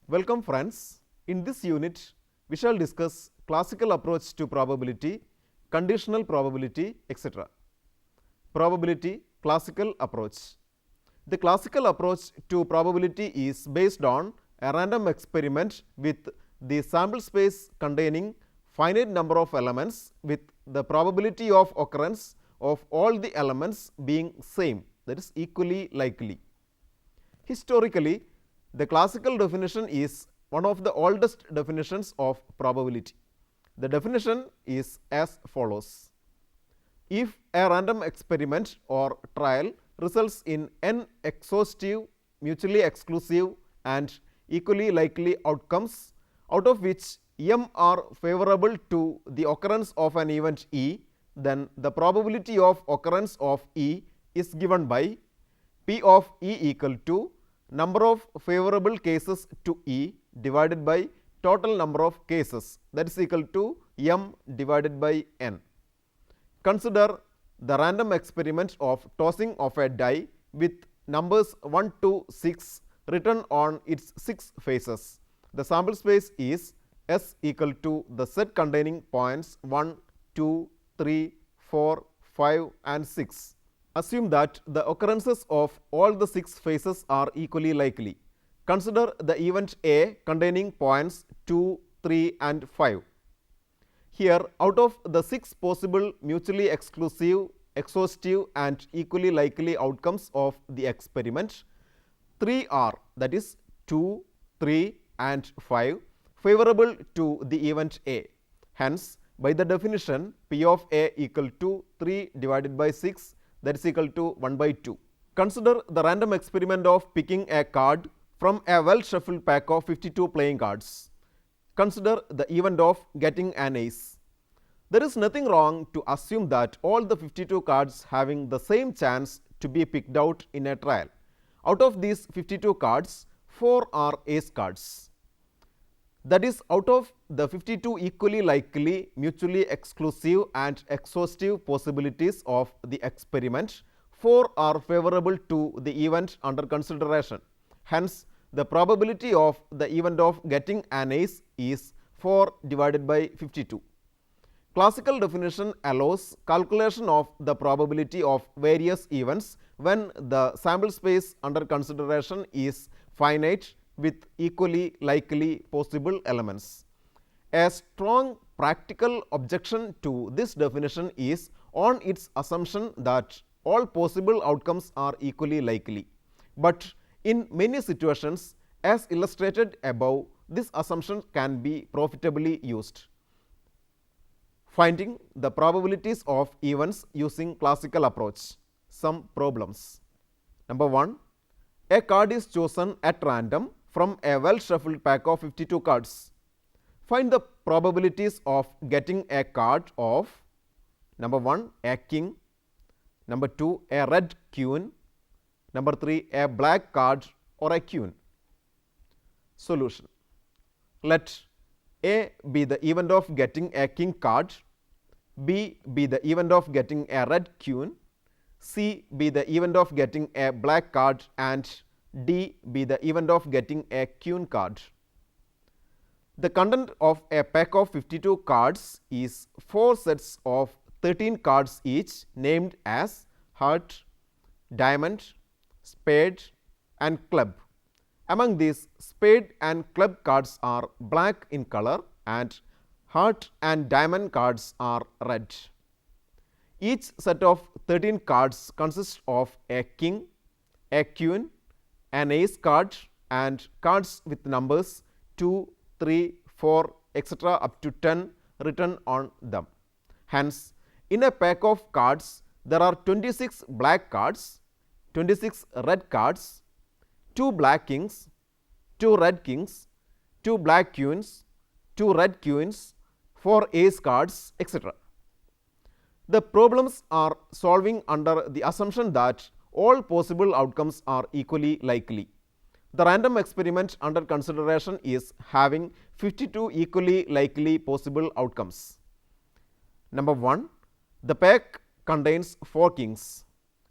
Welcome friends. In this unit, we shall discuss classical approach to probability, conditional probability, etc. Probability, classical approach. The classical approach to probability is based on a random experiment with the sample space containing finite number of elements with the probability of occurrence of all the elements being same, that is equally likely. Historically, the classical definition is one of the oldest definitions of probability. The definition is as follows. If a random experiment or trial results in n exhaustive, mutually exclusive and equally likely outcomes, out of which m are favorable to the occurrence of an event E, then the probability of occurrence of E is given by P of E equal to number of favorable cases to E divided by total number of cases, that is equal to m divided by n. Consider the random experiment of tossing of a die with numbers 1 to 6 written on its 6 faces. The sample space is S equal to the set containing points 1, 2, 3, 4, 5 and 6. Assume that the occurrences of all the 6 faces are equally likely. Consider the event A containing points 2, 3 and 5. Here, out of the 6 possible mutually exclusive, exhaustive and equally likely outcomes of the experiment, 3 are, that is 2, 3 and 5 favorable to the event A. Hence, by the definition P of A equal to 3 divided by 6, that is equal to 1 by 2. Consider the random experiment of picking a card from a well shuffled pack of 52 playing cards. Consider the event of getting an ace. There is nothing wrong to assume that all the 52 cards having the same chance to be picked out in a trial. Out of these 52 cards, 4 are ace cards. That is, out of the 52 equally likely, mutually exclusive and exhaustive possibilities of the experiment, 4 are favorable to the event under consideration. Hence, the probability of the event of getting an ace is 4 divided by 52. Classical definition allows calculation of the probability of various events when the sample space under consideration is finite with equally likely possible elements. A strong practical objection to this definition is on its assumption that all possible outcomes are equally likely. But in many situations, as illustrated above, this assumption can be profitably used. Finding the probabilities of events using classical approach. Some problems. Number 1. A card is chosen at random from a well shuffled pack of 52 cards. Find the probabilities of getting a card of number 1 a king, number 2 a red queen, number 3 a black card or a queen. Solution. Let A be the event of getting a king card, B be the event of getting a red queen, C be the event of getting a black card and D be the event of getting a queen card. The content of a pack of 52 cards is 4 sets of 13 cards each named as heart, diamond, spade and club. Among these, spade and club cards are black in color and heart and diamond cards are red. Each set of 13 cards consists of a king, a queen, an ace card and cards with numbers 2, 3, 4, etc. up to 10 written on them. Hence, in a pack of cards, there are 26 black cards, 26 red cards, 2 black kings, 2 red kings, 2 black queens, 2 red queens, 4 ace cards, etc. The problems are solving under the assumption that all possible outcomes are equally likely. The random experiment under consideration is having 52 equally likely possible outcomes. Number 1, the pack contains 4 kings,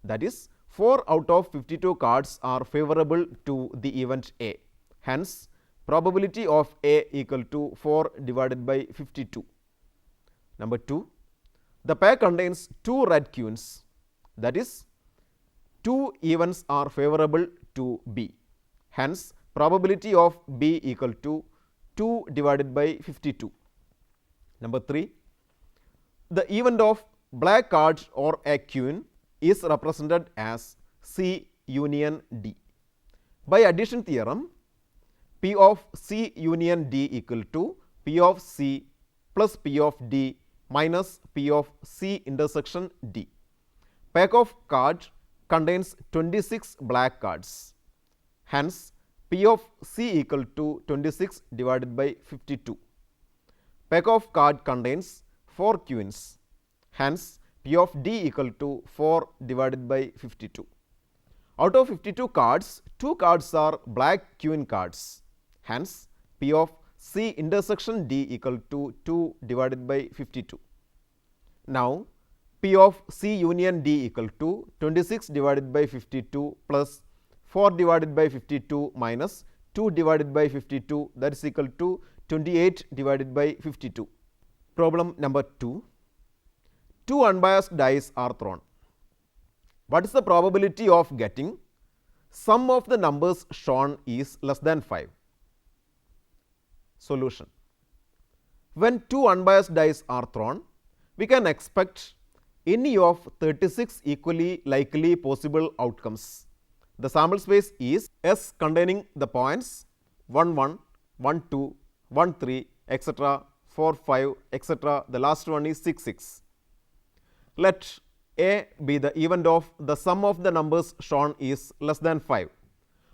that is 4 out of 52 cards are favorable to the event A. Hence, probability of A equal to 4 divided by 52. Number 2, the pack contains 2 red queens, that is 2 events are favorable to B. Hence, probability of B equal to 2 divided by 52. Number 3, the event of black card or a queen is represented as C union D. By addition theorem, P of C union D equal to P of C plus P of D minus P of C intersection D. Pack of card contains 26 black cards. Hence, P of C equal to 26 divided by 52. Pack of card contains 4 queens. Hence, P of D equal to 4 divided by 52. Out of 52 cards, 2 cards are black queen cards. Hence, P of C intersection D equal to 2 divided by 52. Now, P of C union D equal to 26 divided by 52 plus 4 divided by 52 minus 2 divided by 52, that is equal to 28 divided by 52. Problem number 2. 2 unbiased dice are thrown. What is the probability of getting sum of the numbers shown is less than 5? Solution. When 2 unbiased dice are thrown, we can expect any of 36 equally likely possible outcomes. The sample space is S containing the points 1 1, 1 2, 1 3, etc., 4 5, etc. The last one is 6 6. Let A be the event of the sum of the numbers shown is less than 5.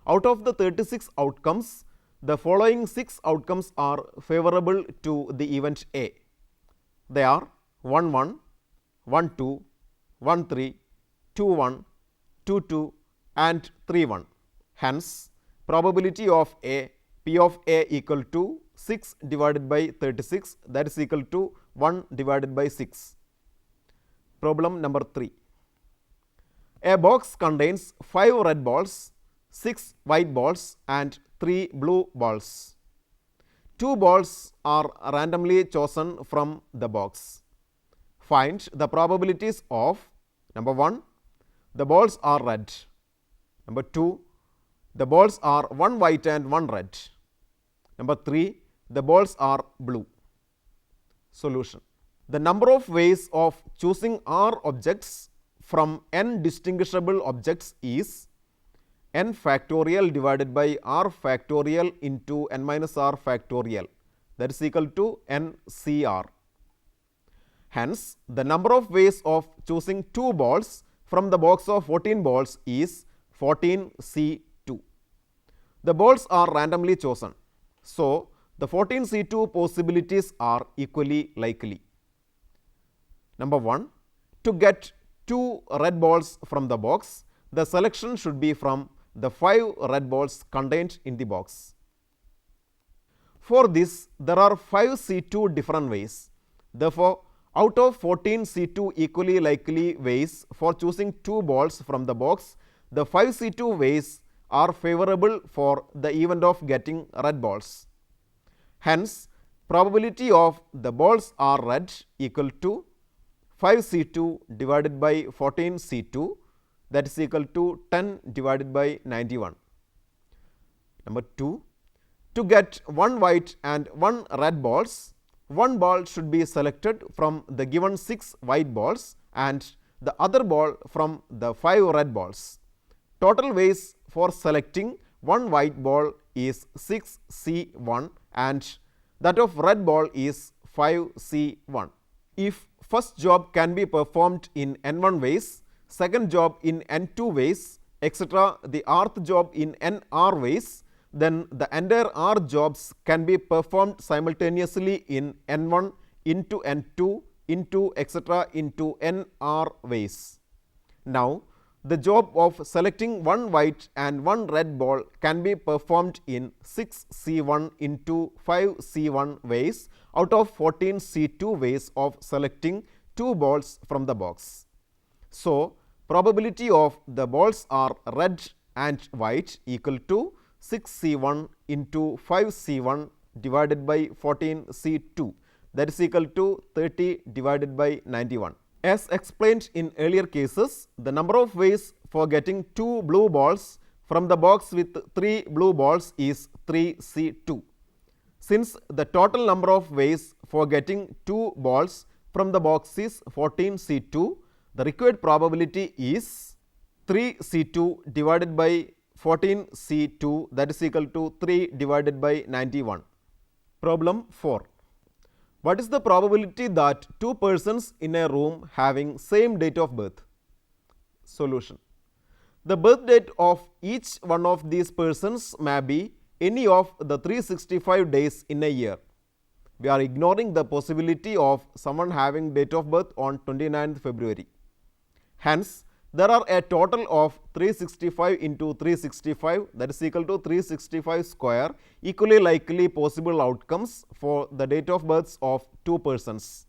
Out of the 36 outcomes, the following 6 outcomes are favorable to the event A. They are 1 1, 1 2, 1 3, 2 1, 2 2 and 3 1. Hence, probability of A, P of A equal to 6 divided by 36, that is equal to 1 divided by 6. Problem number 3. A box contains 5 red balls, 6 white balls and 3 blue balls. 2 balls are randomly chosen from the box. Find the probabilities of number 1, the balls are red. Number 2, the balls are 1 white and 1 red. Number 3, the balls are blue. Solution. The number of ways of choosing R objects from n distinguishable objects is n factorial divided by R factorial into n minus R factorial, that is equal to n CR. Hence, the number of ways of choosing 2 balls from the box of 14 balls is 14 C2. The balls are randomly chosen. So, the 14 C2 possibilities are equally likely. Number 1, to get 2 red balls from the box, the selection should be from the 5 red balls contained in the box. For this, there are 5 C2 different ways. Therefore, out of 14 C2 equally likely ways for choosing 2 balls from the box, the 5 C2 ways are favorable for the event of getting red balls. Hence, probability of the balls are red equal to 5 C2 divided by 14 C2, that is equal to 10 divided by 91. Number 2, to get 1 white and 1 red balls, 1 ball should be selected from the given 6 white balls and the other ball from the 5 red balls. Total ways for selecting 1 white ball is 6 C1 and that of red ball is 5 C1. If first job can be performed in n1 ways, second job in n2 ways, etc., the rth job in nr ways, then the entire r jobs can be performed simultaneously in n1 into n2 into etc. into nr ways. Now, the job of selecting 1 white and 1 red ball can be performed in 6 C1 into 5 C1 ways out of 14 C2 ways of selecting 2 balls from the box. So, probability of the balls are red and white equal to 6c1 into 5c1 divided by 14c2, that is equal to 30 divided by 91. As explained in earlier cases, the number of ways for getting 2 blue balls from the box with 3 blue balls is 3c2. Since the total number of ways for getting 2 balls from the box is 14c2, the required probability is 3c2 divided by 14c2, that is equal to 3 divided by 91. Problem 4. What is the probability that 2 persons in a room having same date of birth? Solution. The birth date of each one of these persons may be any of the 365 days in a year. We are ignoring the possibility of someone having date of birth on 29th February. Hence, there are a total of 365 into 365, that is equal to 365 square equally likely possible outcomes for the date of births of 2 persons.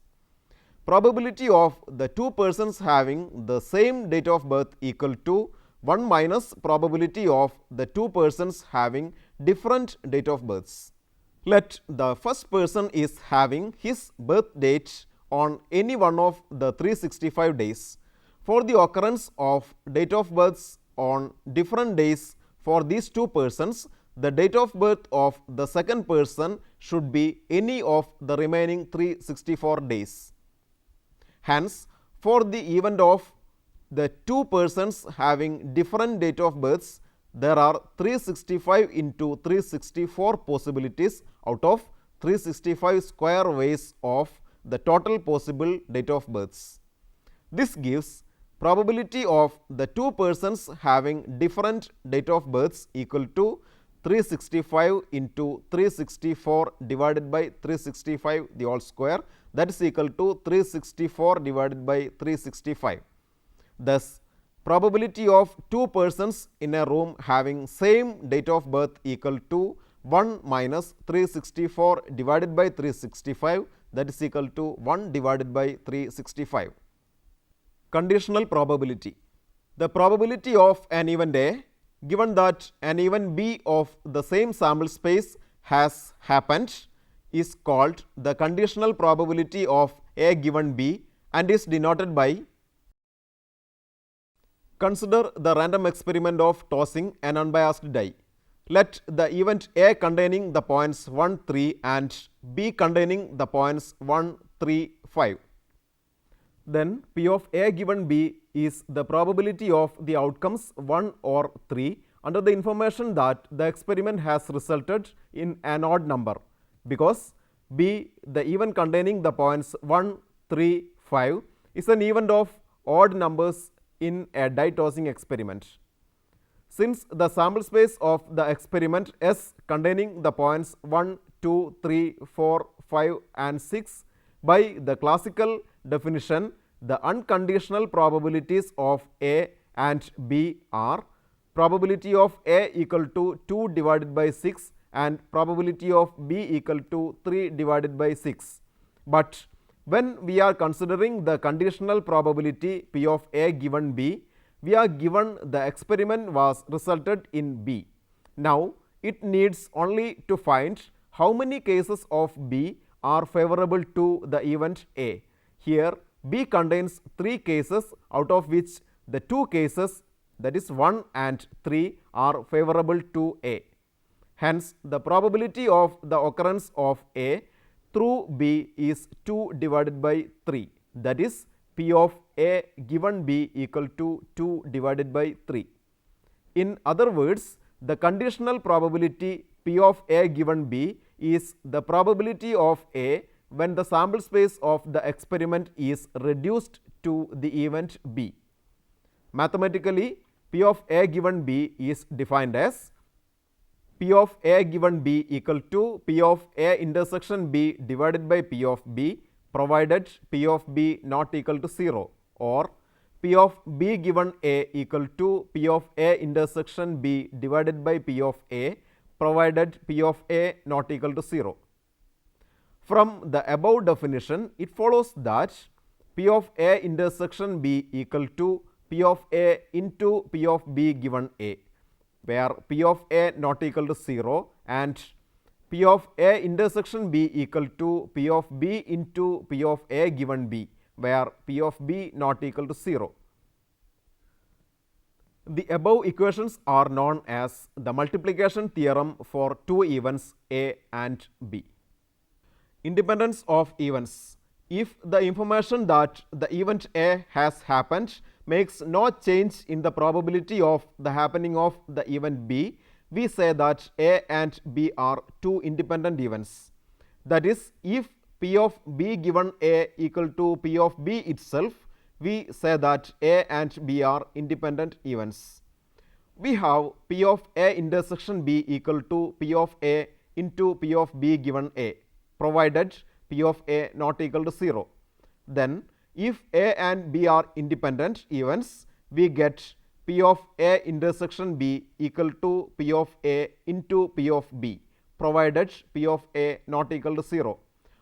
Probability of the 2 persons having the same date of birth equal to 1 minus probability of the 2 persons having different date of births. Let the first person is having his birth date on any one of the 365 days. For the occurrence of date of births on different days for these 2 persons, the date of birth of the second person should be any of the remaining 364 days. Hence, for the event of the 2 persons having different date of births, there are 365 into 364 possibilities out of 365 square ways of the total possible date of births. This gives probability of the 2 persons having different date of births equal to 365 into 364 divided by 365 the whole square, that is equal to 364 divided by 365. Thus, probability of 2 persons in a room having same date of birth equal to 1 minus 364 divided by 365, that is equal to 1 divided by 365. Conditional probability. The probability of an event A given that an event B of the same sample space has happened is called the conditional probability of A given B and is denoted by. Consider the random experiment of tossing an unbiased die. Let the event A containing the points 1, 3 and B containing the points 1, 3, 5. Then P of A given B is the probability of the outcomes 1 or 3 under the information that the experiment has resulted in an odd number, because B, the event containing the points 1, 3, 5 is an event of odd numbers in a die tossing experiment. Since the sample space of the experiment S containing the points 1, 2, 3, 4, 5 and 6, by the classical definition, the unconditional probabilities of A and B are probability of A equal to 2 divided by 6 and probability of B equal to 3 divided by 6. But when we are considering the conditional probability P of A given B, we are given the experiment was resulted in B. Now, it needs only to find how many cases of B are favorable to the event A. Here B contains 3 cases, out of which the 2 cases, that is 1 and 3, are favorable to A. Hence, the probability of the occurrence of A through B is 2 divided by 3, that is P of A given B equal to 2 divided by 3. In other words, the conditional probability P of A given B is the probability of A when the sample space of the experiment is reduced to the event B. Mathematically, P of A given B is defined as P of A given B equal to P of A intersection B divided by P of B, provided P of B not equal to 0, or P of B given A equal to P of A intersection B divided by P of A, provided P of A not equal to 0. From the above definition, it follows that P of A intersection B equal to P of A into P of B given A. where P of A not equal to 0 and P of A intersection B equal to P of B into P of A given B, where P of B not equal to 0. The above equations are known as the multiplication theorem for two events A and B. Independence of events. If the information that the event A has happened makes no change in the probability of the happening of the event B, we say that A and B are two independent events. That is, if P of B given A equal to P of B itself, we say that A and B are independent events. We have P of A intersection B equal to P of A into P of B given A, provided P of A not equal to 0. Then if A and B are independent events, we get P of A intersection B equal to P of A into P of B, provided P of A not equal to 0.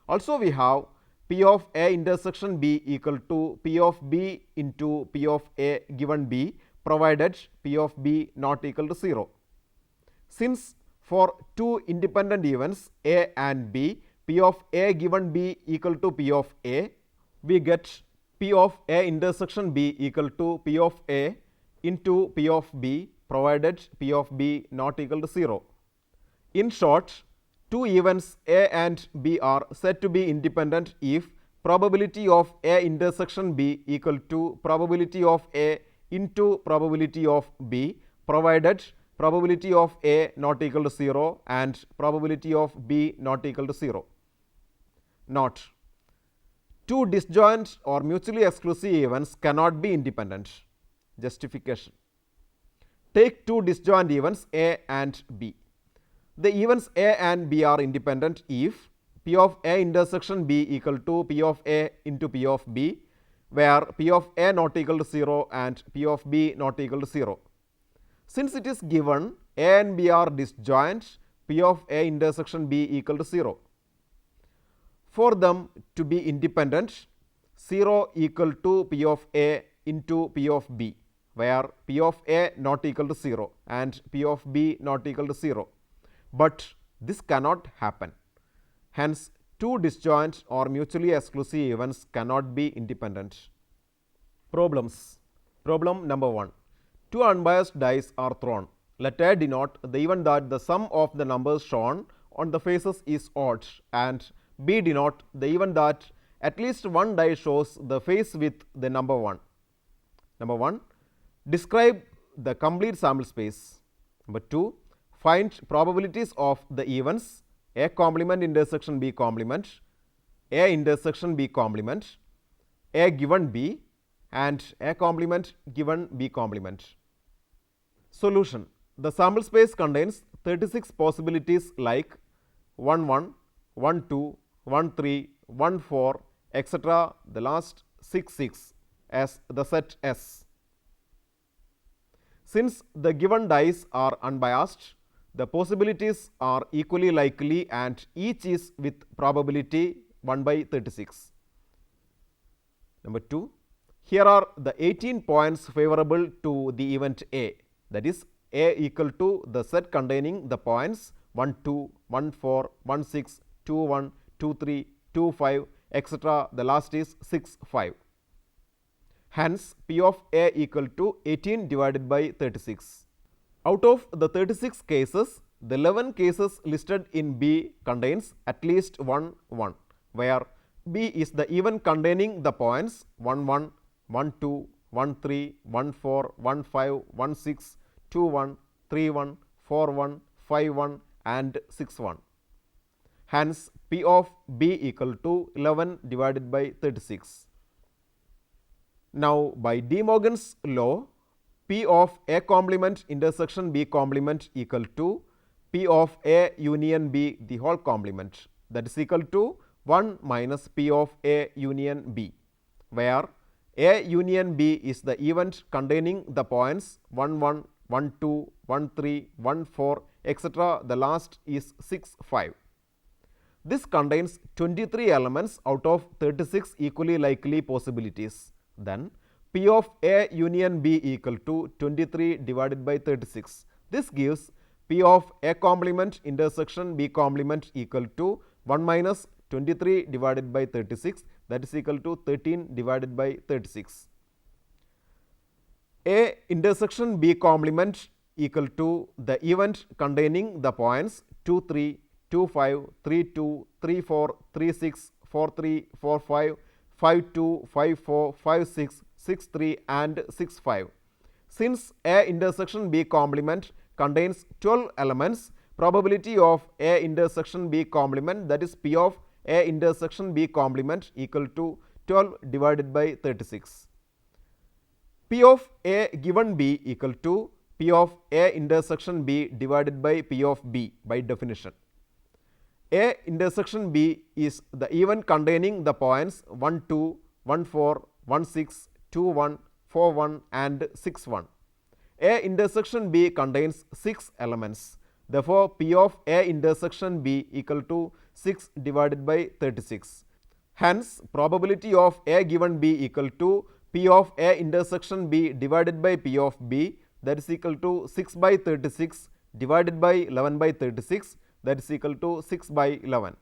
Also we have P of A intersection B equal to P of B into P of A given B, provided P of B not equal to 0. Since for two independent events A and B, P of A given B equal to P of A, we get P of A intersection B equal to P of A into P of B, provided P of B not equal to 0. In short, two events A and B are said to be independent if probability of A intersection B equal to probability of A into probability of B, provided probability of A not equal to 0 and probability of B not equal to 0. Note: two disjoint or mutually exclusive events cannot be independent. Justification: take two disjoint events A and B. The events A and B are independent if P of A intersection B equal to P of A into P of B, where P of A not equal to 0 and P of B not equal to 0. Since it is given A and B are disjoint, P of A intersection B equal to 0. For them to be independent, 0 equal to P of A into P of B, where P of A not equal to 0 and P of B not equal to 0. But this cannot happen. Hence, two disjoint or mutually exclusive events cannot be independent. Problems. Problem number 1. Two unbiased dice are thrown. Let A denote the event that the sum of the numbers shown on the faces is odd, and B denote the event that at least one die shows the face with the number 1. Number 1. Describe the complete sample space. Number 2. Find probabilities of the events A complement intersection B complement, A intersection B complement, A given B, and A complement given B complement. Solution. The sample space contains 36 possibilities like 1 1, 1 2, 1 3, 1 4, etc. The last 6 6 as the set S. Since the given dice are unbiased, the possibilities are equally likely and each is with probability 1 by 36. Number 2. Here are the 18 points favorable to the event A, that is A equal to the set containing the points 1 2, 1 4, 1 6, 2 1, 2 3, 2 5, etc. The last is 6 5. Hence, P of A equal to 18 divided by 36. Out of the 36 cases, the 11 cases listed in B contains at least 1 1, where B is the event containing the points 1 1, 1 2, 1 3, 1 4, 1 5, 1 6, 2 1, 3 1, 4 1, 5 1 and 6 1. Hence, P of B equal to 11 divided by 36. Now, by De Morgan's law, P of A complement intersection B complement equal to P of A union B the whole complement, that is equal to 1 minus P of A union B, where A union B is the event containing the points 1 1, 1 2, 1 3, 1 4, etc. The last is 6 5. This contains 23 elements out of 36 equally likely possibilities. Then P of A union B equal to 23 divided by 36, This gives P of A complement intersection B complement equal to 1 minus 23 divided by 36, that is equal to 13 divided by 36. A intersection B complement equal to the event containing the points 2, 3, 2, 5, 3, 2, 3, 4, 3, 6, 4, 3, 4, 5, 5, 2, 5, 4, 5, 6, 6, 3 and 6, 5. Since A intersection B complement contains 12 elements, probability of A intersection B complement, that is P of A intersection B complement, equal to 12 divided by 36. P of A given B equal to P of A intersection B divided by P of B by definition. A intersection B is the event containing the points 1, 2, 1, 4, 1, 6, 2, 1, 4, 1 and 6, 1. A intersection B contains 6 elements. Therefore, P of A intersection B equal to 6 divided by 36. Hence, probability of A given B equal to P of A intersection B divided by P of B, that is equal to 6 by 36 divided by 11 by 36, that is equal to 6 by 11.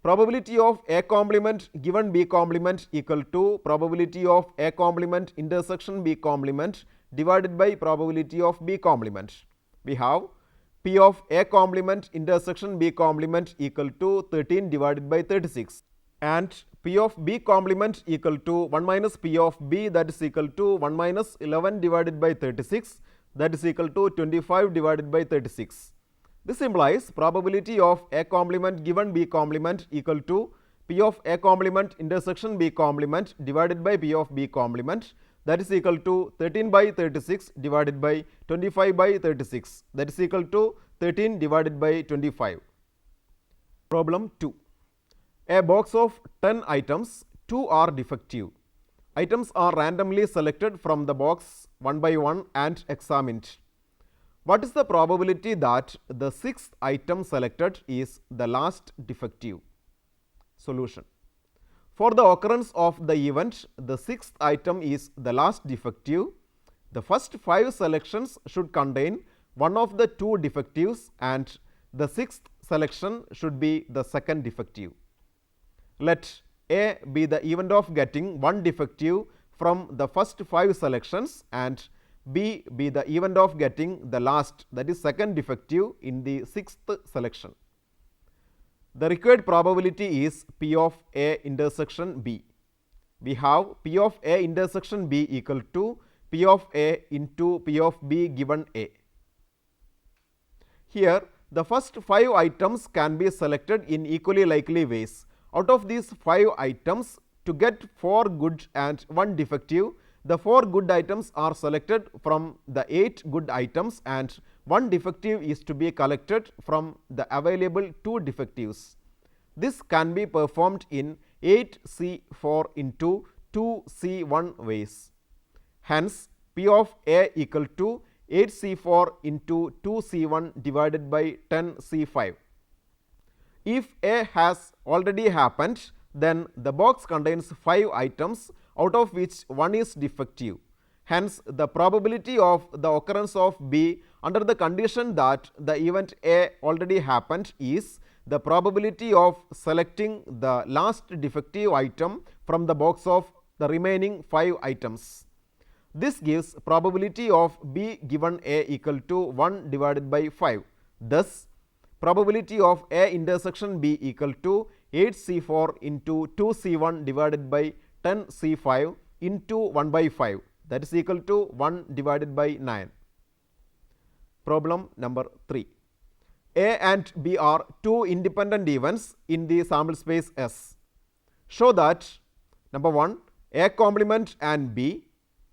Probability of A complement given B complement equal to probability of A complement intersection B complement divided by probability of B complement. We have P of A complement intersection B complement equal to 13 divided by 36 and P of B complement equal to 1 minus P of B, that is equal to 1 minus 11 divided by 36, that is equal to 25 divided by 36. This implies probability of A complement given B complement equal to P of A complement intersection B complement divided by P of B complement, that is equal to 13 by 36 divided by 25 by 36, that is equal to 13 divided by 25. Problem 2. A box of 10 items, 2 are defective. Items are randomly selected from the box one by one and examined. What is the probability that the 6th item selected is the last defective? Solution. For the occurrence of the event, the 6th item is the last defective, the first 5 selections should contain one of the 2 defectives and the 6th selection should be the second defective. Let A be the event of getting one defective from the first 5 selections and B be the event of getting the last, that is second defective in the 6th selection. The required probability is P of A intersection B. We have P of A intersection B equal to P of A into P of B given A. Here the first 5 items can be selected in equally likely ways. Out of these 5 items, to get 4 good and 1 defective, the 4 good items are selected from the 8 good items and 1 defective is to be collected from the available 2 defectives. This can be performed in 8C4 into 2C1 ways. Hence, P of A equal to 8C4 into 2C1 divided by 10C5. If A has already happened, then the box contains 5 items, out of which 1 is defective. Hence, the probability of the occurrence of B under the condition that the event A already happened is the probability of selecting the last defective item from the box of the remaining 5 items. This gives probability of B given A equal to 1 divided by 5. Thus, probability of A intersection B equal to 8C4 into 2C1 divided by 10C5 into 1 by 5, that is equal to 1 divided by 9. Problem number 3. A and B are 2 independent events in the sample space S. Show that number 1, A complement and B,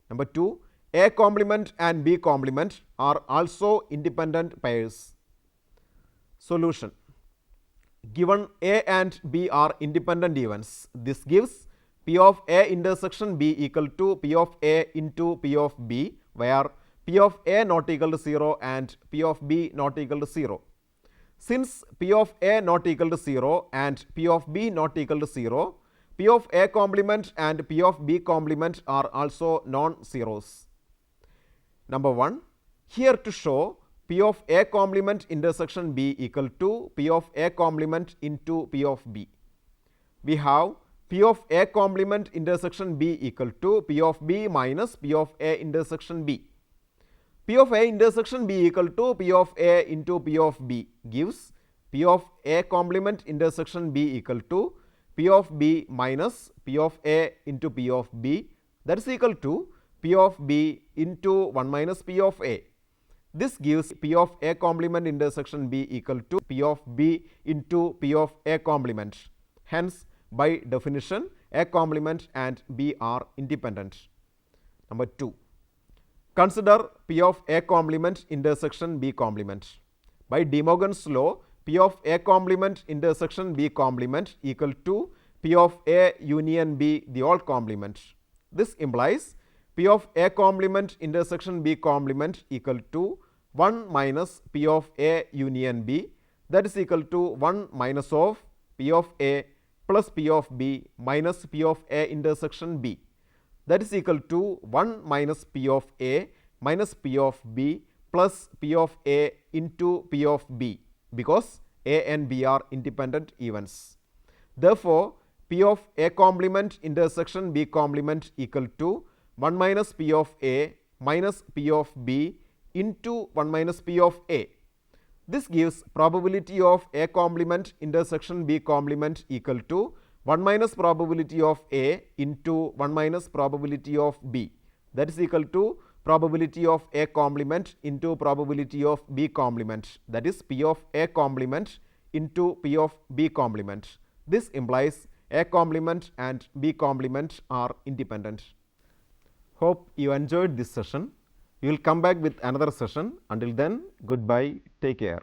number 2, A complement and B complement are also independent pairs. Solution. Given A and B are independent events, this gives P of A intersection B equal to P of A into P of B, where P of A not equal to 0 and P of B not equal to 0. Since P of A not equal to 0 and P of B not equal to 0, P of A complement and P of B complement are also non-zeros. Number 1, Here to show P of A complement intersection B equal to P of A complement into P of B. We have P of A complement intersection B equal to P of B minus P of A intersection B. P of A intersection B equal to P of A into P of B gives P of A complement intersection B equal to P of B minus P of A into P of B, that is equal to P of B into 1 minus P of A. This gives P of A complement intersection B equal to P of B into P of A complement. Hence, by definition, A complement and B are independent. Number 2. Consider P of A complement intersection B complement. By De Morgan's law, P of A complement intersection B complement equal to P of A union B the whole complement. This implies P of A complement intersection B complement equal to 1 minus P of A union B, that is equal to 1 minus of P of A plus P of B minus P of A intersection B, that is equal to 1 minus P of A minus P of B plus P of A into P of B, because A and B are independent events. Therefore, P of A complement intersection B complement equal to 1 minus P of A minus P of B into 1 minus P of A. This gives probability of A complement intersection B complement equal to 1 minus probability of A into 1 minus probability of B, that is equal to probability of A complement into probability of B complement, that is P of A complement into P of B complement. This implies A complement and B complement are independent. Hope you enjoyed this session. We will come back with another session. Until then, goodbye, take care.